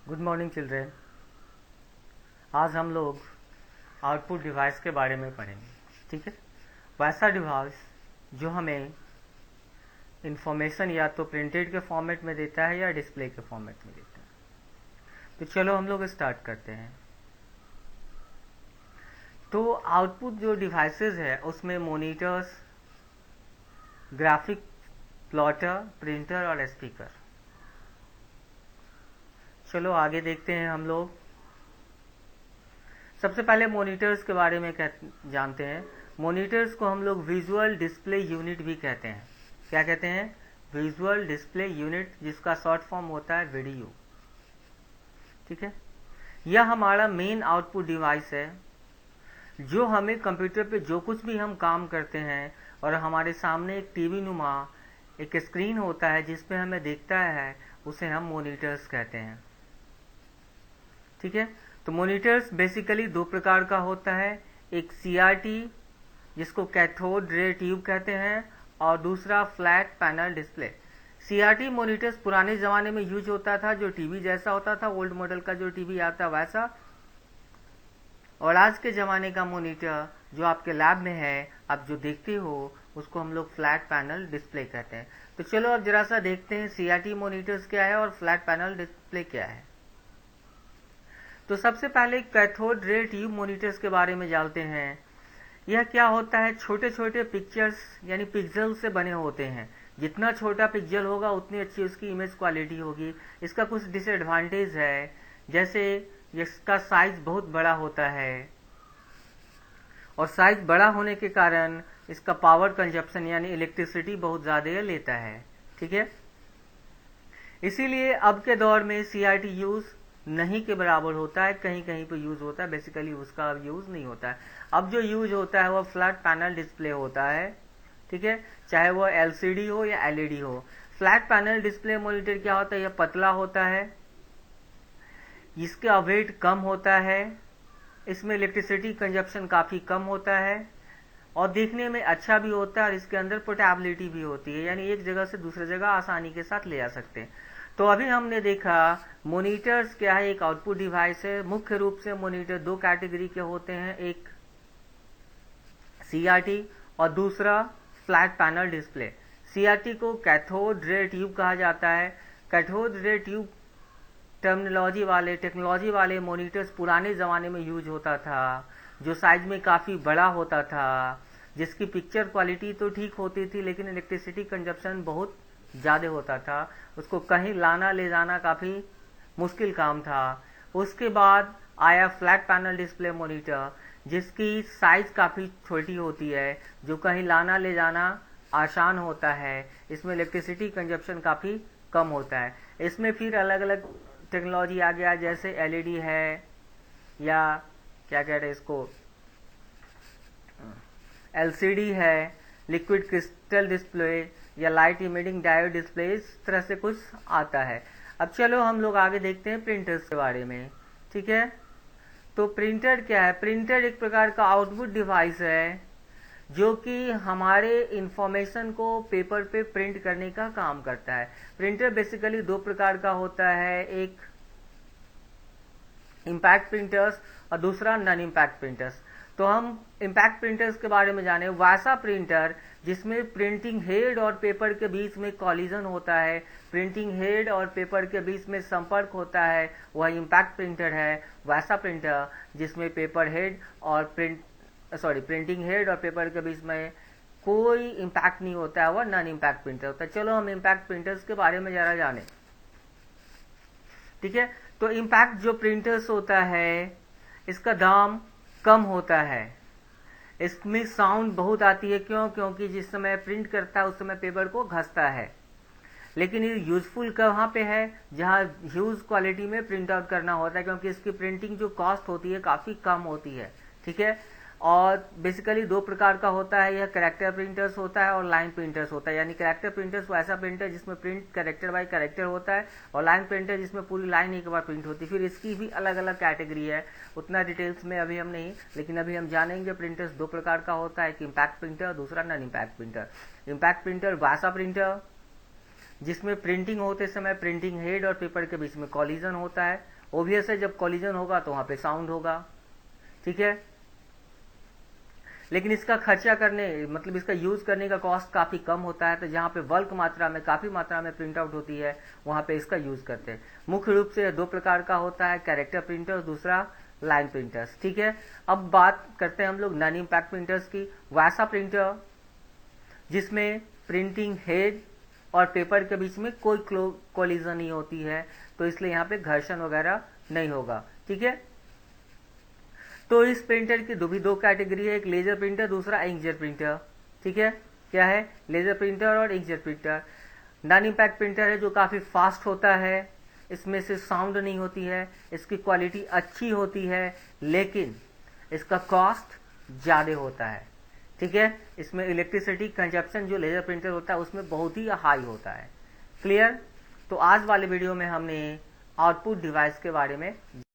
Good morning children. आज हम लोग आउटपुट डिवाइस के बारे में पढ़ेंगे। ठीक है, वैसा डिवाइस जो हमें इंफॉर्मेशन या तो प्रिंटेड के फॉर्मेट में देता है या डिस्प्ले के फॉर्मेट में देता है। तो चलो हम लोग स्टार्ट करते हैं। तो आउटपुट जो डिवाइसेस है उसमें मॉनिटर्स, ग्राफिक प्लॉटर, प्रिंटर और स्पीकर। चलो आगे देखते हैं हम लोग। सबसे पहले मॉनिटर्स के बारे में जानते हैं। मॉनिटर्स को हम लोग विजुअल डिस्प्ले यूनिट भी कहते हैं। क्या कहते हैं? विजुअल डिस्प्ले यूनिट, जिसका शॉर्ट फॉर्म होता है वीडीयू। ठीक है, यह हमारा मेन आउटपुट डिवाइस है जो हमें कंप्यूटर पे जो कुछ भी हम काम करते हैं और हमारे सामने एक टीवी नुमा एक स्क्रीन होता है जिसपे हमें दिखता है, उसे हम मॉनिटर्स कहते हैं। ठीक है, तो मॉनिटर्स बेसिकली दो प्रकार का होता है। एक सीआरटी, जिसको कैथोड रे ट्यूब कहते हैं, और दूसरा flat panel display. CRT monitors पुराने जमाने में यूज होता था, जो टीवी जैसा होता था, ओल्ड मॉडल का जो टीवी आता वैसा। और आज के जमाने का मॉनिटर जो आपके लैब में है, आप जो देखते हो, उसको हम लोग फ्लैट पैनल डिस्प्ले कहते हैं। तो चलो अब जरा सा देखते हैं सीआरटी मॉनिटर्स क्या है और फ्लैट पैनल डिस्प्ले क्या है। तो सबसे पहले कैथोड रे ट्यूब मॉनिटर्स के बारे में जानते हैं। यह क्या होता है? छोटे छोटे पिक्चर्स यानी पिक्सल से बने होते हैं। जितना छोटा पिक्सल होगा उतनी अच्छी उसकी इमेज क्वालिटी होगी। इसका कुछ डिसएडवांटेज है, जैसे इसका साइज बहुत बड़ा होता है और साइज बड़ा होने के कारण इसका पावर कंजप्शन यानी इलेक्ट्रिसिटी बहुत ज्यादा लेता है। ठीक है, इसीलिए अब के दौर में सीआरटी यूज नहीं के बराबर होता है, कहीं कहीं पे यूज होता है, बेसिकली उसका अब यूज नहीं होता है। अब जो यूज होता है वो फ्लैट पैनल डिस्प्ले होता है। ठीक है, चाहे वो एलसीडी हो या एलईडी हो। फ्लैट पैनल डिस्प्ले मॉनिटर क्या होता है? यह पतला होता है, इसका वेट कम होता है, इसमें इलेक्ट्रिसिटी कंजप्शन काफी कम होता है और देखने में अच्छा भी होता है, और इसके अंदर पोर्टेबिलिटी भी होती है, यानी एक जगह से दूसरी जगह आसानी के साथ ले जा सकते हैं। तो अभी हमने देखा मॉनिटर्स क्या है, एक आउटपुट डिवाइस है। मुख्य रूप से मॉनिटर दो कैटेगरी के होते हैं, एक सीआरटी और दूसरा फ्लैट पैनल डिस्प्ले। सीआरटी को कैथोड रे ट्यूब कहा जाता है। कैथोड रे ट्यूब टेक्नोलॉजी वाले मॉनिटर्स पुराने जमाने में यूज होता था, जो साइज में काफी बड़ा होता था, जिसकी पिक्चर क्वालिटी तो ठीक होती थी लेकिन इलेक्ट्रिसिटी कंजप्शन बहुत ज्यादा होता था। उसको कहीं लाना ले जाना काफी मुश्किल काम था। उसके बाद आया फ्लैट पैनल डिस्प्ले मॉनिटर, जिसकी साइज काफी छोटी होती है, जो कहीं लाना ले जाना आसान होता है। इसमें इलेक्ट्रिसिटी कंजप्शन काफी कम होता है। इसमें फिर अलग अलग टेक्नोलॉजी आ गया, जैसे एलईडी है या क्या कहते हैं इसको, एलसीडी है, लिक्विड क्रिस्टल डिस्प्ले या लाइट इमिटिंग डायोड डिस्प्ले, इस तरह से कुछ आता है। अब चलो हम लोग आगे देखते हैं प्रिंटर्स के बारे में। ठीक है, तो प्रिंटर क्या है? प्रिंटर एक प्रकार का आउटपुट डिवाइस है जो कि हमारे इंफॉर्मेशन को पेपर पे प्रिंट करने का काम करता है। प्रिंटर बेसिकली दो प्रकार का होता है, एक इम्पैक्ट प्रिंटर्स और दूसरा नॉन इम्पैक्ट प्रिंटर्स। तो हम इम्पैक्ट प्रिंटर्स के बारे में जाने। वैसा प्रिंटर जिसमें प्रिंटिंग हेड और पेपर के बीच में कॉलिजन होता है, प्रिंटिंग हेड और पेपर के बीच में संपर्क होता है, वह इम्पैक्ट प्रिंटर है। वैसा प्रिंटर जिसमें पेपर हेड और प्रिंटिंग हेड और पेपर के बीच में कोई इम्पैक्ट नहीं होता है, वह नॉन इम्पैक्ट प्रिंटर होता है। चलो हम इम्पैक्ट प्रिंटर्स के बारे में जरा जाने। ठीक है, तो इम्पैक्ट जो प्रिंटर्स होता है, इसका दाम कम होता है, इसमें साउंड बहुत आती है। क्यों? क्योंकि जिस समय प्रिंट करता है उस समय पेपर को घसता है। लेकिन ये यूजफुल कहाँ पे है? जहाँ ह्यूज क्वालिटी में प्रिंट आउट करना होता है, क्योंकि इसकी प्रिंटिंग जो कॉस्ट होती है काफी कम होती है। ठीक है, और बेसिकली दो प्रकार का होता है, यह कैरेक्टर प्रिंटर्स होता है और लाइन प्रिंटर्स होता है। यानी कैरेक्टर प्रिंटर्स वो ऐसा प्रिंटर जिसमें प्रिंट कैरेक्टर बाय कैरेक्टर होता है, और लाइन प्रिंटर जिसमें पूरी लाइन एक बार प्रिंट होती है। फिर इसकी भी अलग अलग कैटेगरी है, उतना डिटेल्स में अभी हम नहीं, लेकिन अभी हम जानेंगे प्रिंटर्स दो प्रकार का होता है, एक इम्पैक्ट प्रिंटर और दूसरा non impact printer. Impact printer वैसा प्रिंटर जिसमें प्रिंटिंग होते समय प्रिंटिंग हेड और पेपर के बीच में कॉलिजन होता है। ऑब्वियस है, जब कॉलिजन होगा तो वहां पे साउंड होगा, ठीक है। लेकिन इसका खर्चा करने मतलब इसका यूज करने का कॉस्ट काफी कम होता है, तो जहाँ पे बल्क मात्रा में काफी मात्रा में प्रिंट आउट होती है वहां पे इसका यूज करते हैं। मुख्य रूप से दो प्रकार का होता है, कैरेक्टर प्रिंटर्स, दूसरा लाइन प्रिंटर्स, ठीक है। अब बात करते हैं हम लोग नॉन इम्पैक्ट प्रिंटर्स की। वैसा प्रिंटर जिसमें प्रिंटिंग हेड और पेपर के बीच में कोई कोलिजन नहीं होती है, तो इसलिए यहाँ पे घर्षण वगैरह नहीं होगा, ठीक है। तो इस प्रिंटर की दो कैटेगरी है, एक लेजर प्रिंटर, दूसरा इंकजेट प्रिंटर, ठीक है। क्या है? लेजर प्रिंटर और inkjet printer. Non impact printer है जो काफी फास्ट होता है, इसमें से साउंड नहीं होती है, इसकी क्वालिटी अच्छी होती है, लेकिन इसका कॉस्ट ज्यादा होता है, ठीक है। इसमें इलेक्ट्रिसिटी कंजप्शन जो लेजर प्रिंटर होता है उसमें बहुत ही हाई होता है। क्लियर? तो आज वाले वीडियो में हमने आउटपुट डिवाइस के बारे में